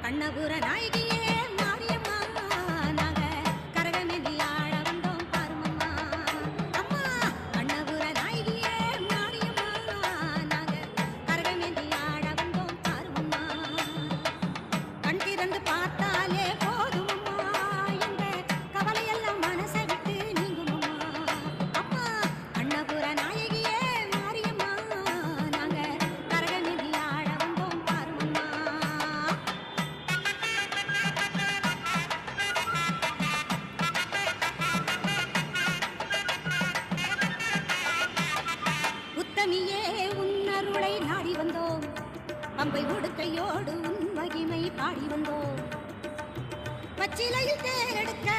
கண்ணபுர நாயகியே மாரியம்மா நாங்க கரகமேந்தி ஆட வந்தோம் பாருமம்மா அம்மா கண்ணபுர நாயகியே மாரியம்மா நாங்க கரகமேந்தி ஆட வந்தோம் பாருமம்மா கண் திறந்து பார்த்தாலே போதுமம்மா எங்க கவலையெல்லாம் மனசை விட்டு நீங்குமம்மா அம்மா கண்ணபுர நாயகியே மாரியம்மா நாங்க கரகமேந்தி ஆட வந்தோம் பாருமம்மா உத்தமியே உன்னருளை நாடி வந்தோம் பம்பை உடுக்கையோடு உன் மகிமை பாடி வந்தோம் பச்சிலையில் தேரெடுக்க